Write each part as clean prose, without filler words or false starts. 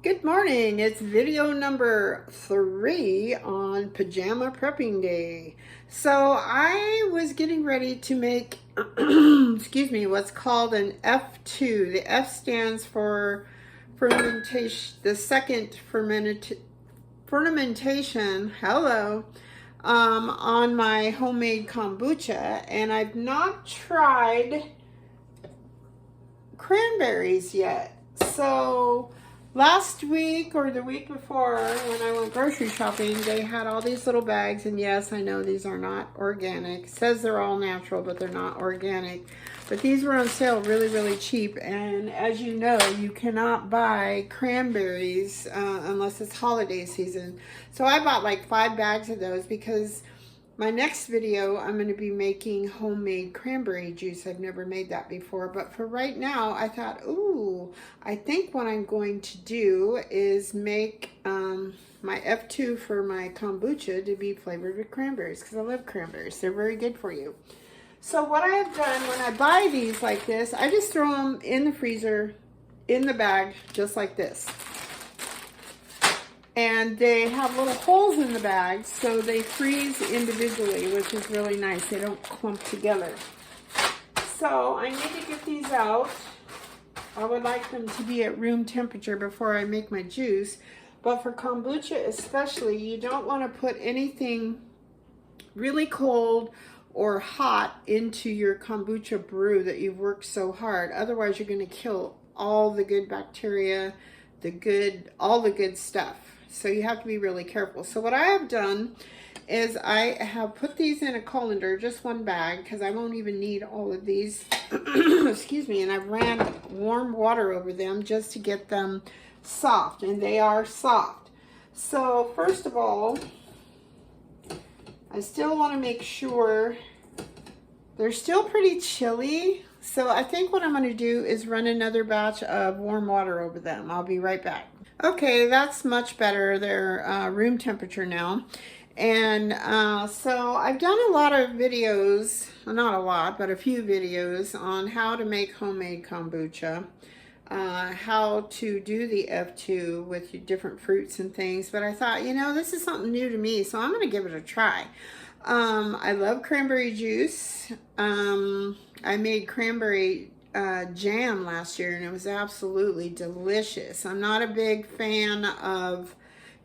Good morning. It's video number 3 on pajama prepping day. So I was getting ready to make, excuse me, what's called an F2. The F stands for fermentation, the second fermentation, hello, on my homemade kombucha. And I've not tried cranberries yet. So last week or the week before when I went grocery shopping, they had all these little bags, and yes, I know these are not organic. It says they're all natural, but they're not organic. But these were on sale really cheap, and as you know, you cannot buy cranberries unless it's holiday season. So I bought like 5 bags of those because my next video, I'm going to be making homemade cranberry juice. I've never made that before, but for right now, I thought, ooh, I think what I'm going to do is make my F2 for my kombucha to be flavored with cranberries, because I love cranberries. They're very good for you. So what I have done when I buy these like this, I just throw them in the freezer, in the bag, just like this. And they have little holes in the bag, so they freeze individually, which is really nice. They don't clump together. So I need to get these out. I would like them to be at room temperature before I make my juice. But for kombucha especially, you don't want to put anything really cold or hot into your kombucha brew that you've worked so hard. Otherwise, you're going to kill all the good bacteria, all the good stuff. So you have to be really careful. So what I have done is I have put these in a colander, just one bag, because I won't even need all of these. Excuse me. And I've ran warm water over them just to get them soft, and they are soft. So first of all, I still want to make sure they're still pretty chilly. So I think what I'm going to do is run another batch of warm water over them. I'll be right back. Okay, that's much better. They're room temperature now. And so I've done a lot of videos, not a lot, but a few videos on how to make homemade kombucha, how to do the F2 with your different fruits and things. But I thought, you know, this is something new to me, so I'm going to give it a try. I love cranberry juice. I made cranberry jam last year, and it was absolutely delicious. I'm not a big fan of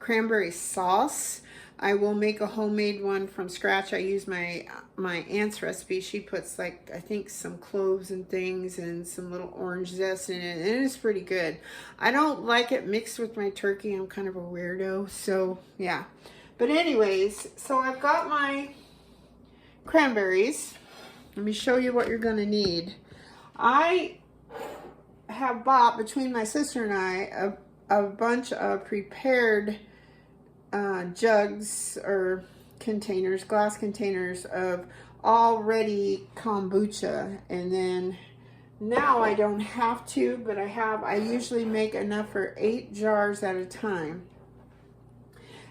cranberry sauce. I will make a homemade one from scratch. I use my aunt's recipe. She puts, like, I think some cloves and things and some little orange zest in it, and it's pretty good. I don't like it mixed with my turkey. I'm kind of a weirdo, so yeah. But anyways, so I've got my cranberries. Let me show you what you're going to need. I have bought, between my sister and I, a bunch of prepared jugs or containers, glass containers of already kombucha. And then now I don't have to, but I usually make enough for 8 jars at a time.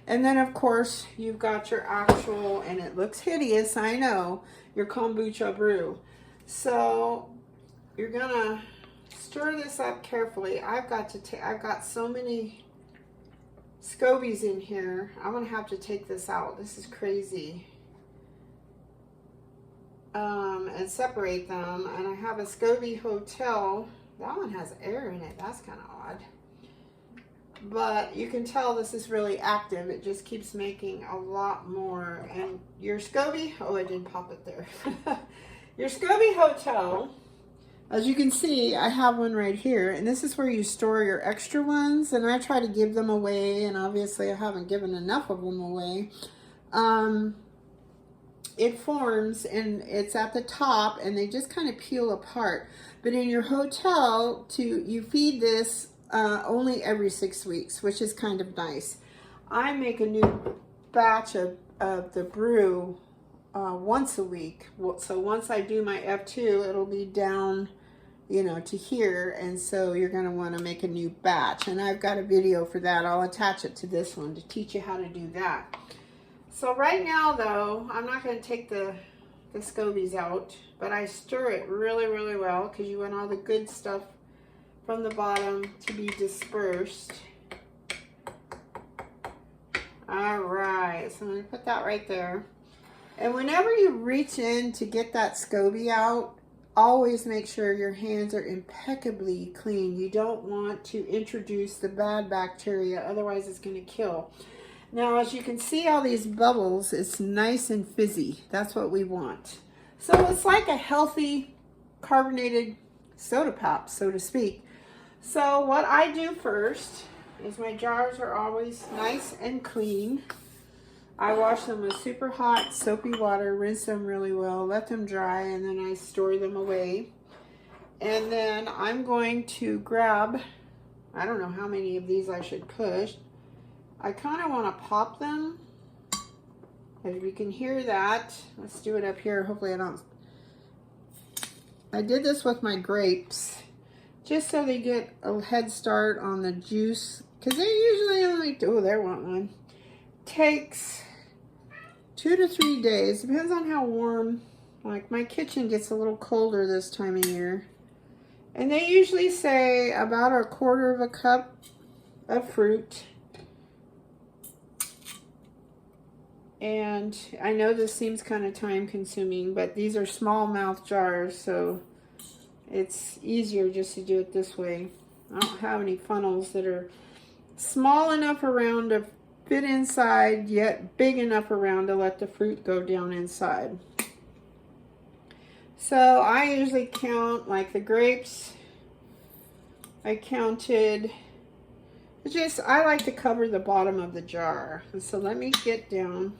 And then, of course, you've got your actual, and it looks hideous, I know, your kombucha brew. So you're gonna stir this up carefully. I've got so many scobies in here. I'm gonna have to take this out. This is crazy. And separate them. And I have a SCOBY Hotel. That one has air in it. That's kind of odd. But you can tell this is really active. It just keeps making a lot more. And your SCOBY, oh, I didn't pop it there. Your SCOBY Hotel, as you can see, I have one right here. And this is where you store your extra ones. And I try to give them away. And obviously I haven't given enough of them away. It forms, and it's at the top, and they just kind of peel apart. But in your hotel, you feed this only every 6 weeks, which is kind of nice. I make a new batch of the brew once a week. So once I do my F2, it'll be down, you know, to here. And so you're going to want to make a new batch. And I've got a video for that. I'll attach it to this one to teach you how to do that. So right now, though, I'm not going to take the scobies out, but I stir it really well because you want all the good stuff from the bottom to be dispersed. All right, so I'm going to put that right there. And whenever you reach in to get that SCOBY out, always make sure your hands are impeccably clean. You don't want to introduce the bad bacteria, otherwise it's going to kill. Now, as you can see all these bubbles, it's nice and fizzy. That's what we want. So it's like a healthy carbonated soda pop, so to speak. So what I do first is my jars are always nice and clean. I wash them with super hot soapy water, rinse them really well, let them dry, and then I store them away. And then I'm going to grab, I don't know how many of these I should push. I kind of want to pop them. As you can hear that. Let's do it up here. Hopefully I don't. I did this with my grapes, just so they get a head start on the juice. Because they usually only, oh, there went one. Takes 2 to 3 days. Depends on how warm. Like my kitchen gets a little colder this time of year. And they usually say about 1/4 cup of fruit. And I know this seems kind of time consuming, but these are small mouth jars, so it's easier just to do it this way. I don't have any funnels that are small enough around to fit inside, yet big enough around to let the fruit go down inside. So I usually count, like the grapes, I counted, I like to cover the bottom of the jar. So let me get down.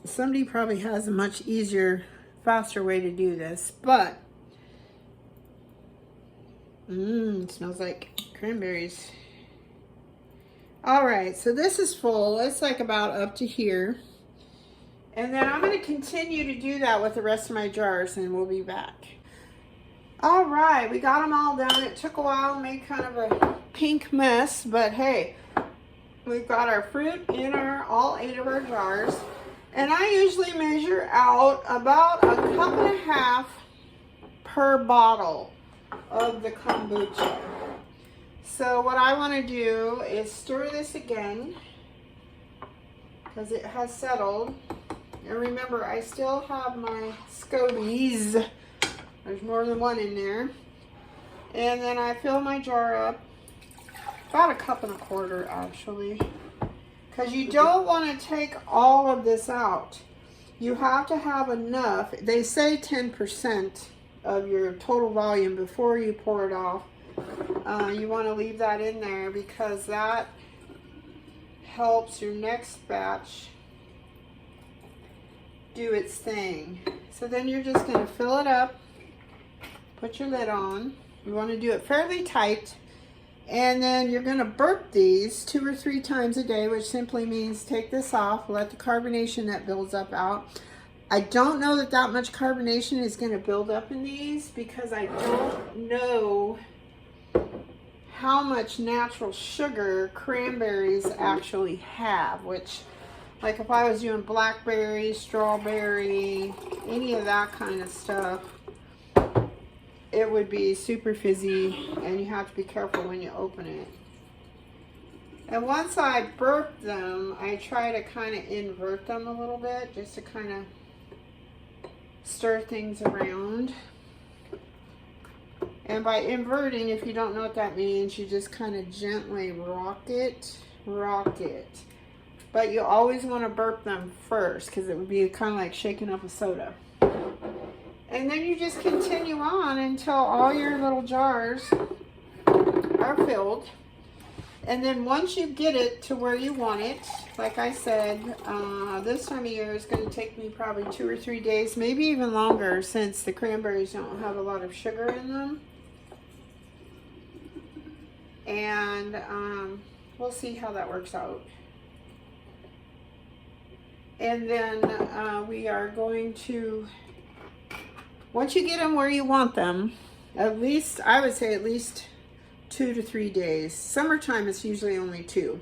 Somebody probably has a much easier, faster way to do this, but it smells like cranberries. All right, so this is full. It's like about up to here. And then I'm going to continue to do that with the rest of my jars, and we'll be back. All right, we got them all done. It took a while, made kind of a pink mess, but hey, we've got our fruit in all 8 of our jars. And I usually measure out about 1.5 cups per bottle of the kombucha. So what I want to do is stir this again because it has settled. And remember, I still have my SCOBYs. There's more than one in there. And then I fill my jar up, about 1.25 cups actually. Because you don't want to take all of this out. You have to have enough. They say 10% of your total volume before you pour it off. You want to leave that in there because that helps your next batch do its thing. So then you're just going to fill it up, put your lid on. You want to do it fairly tight. And then you're going to burp these 2 or 3 times a day, which simply means take this off, let the carbonation that builds up out. I don't know that much carbonation is going to build up in these because I don't know how much natural sugar cranberries actually have, which, like if I was doing blackberry, strawberry, any of that kind of stuff, it would be super fizzy, and you have to be careful when you open it. And once I burp them, I try to kind of invert them a little bit, just to kind of stir things around. And by inverting, if you don't know what that means, you just kind of gently rock it. But you always want to burp them first, because it would be kind of like shaking up a soda. And then you just continue on until all your little jars are filled. And then once you get it to where you want it, like I said, this time of year is going to take me probably 2 or 3 days, maybe even longer, since the cranberries don't have a lot of sugar in them. And we'll see how that works out. And then we are going to, once you get them where you want them, at least, I would say at least 2 to 3 days. Summertime it's usually only 2.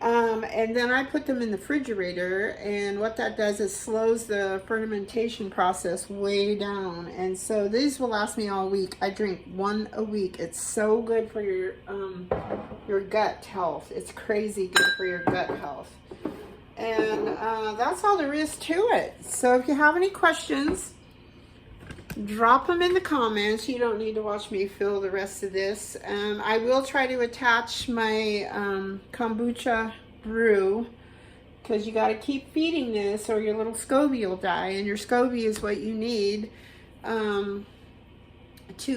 And then I put them in the refrigerator, and what that does is slows the fermentation process way down. And so these will last me all week. I drink one a week. It's so good for your gut health. It's crazy good for your gut health. And that's all there is to it. So if you have any questions, drop them in the comments. You don't need to watch me fill the rest of this. I will try to attach my kombucha brew, because you got to keep feeding this or your little SCOBY will die, and your SCOBY is what you need to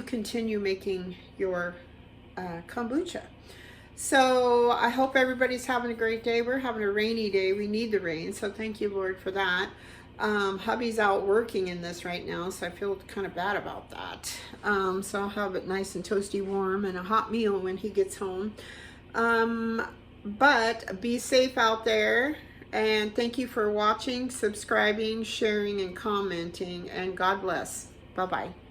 continue making your kombucha. So I hope everybody's having a great day. We're having a rainy day. We need the rain, so thank you, Lord, for that. Hubby's out working in this right now, so I feel kind of bad about that. So I'll have it nice and toasty warm and a hot meal when he gets home. But be safe out there, and thank you for watching, subscribing, sharing, and commenting, and God bless. Bye-bye.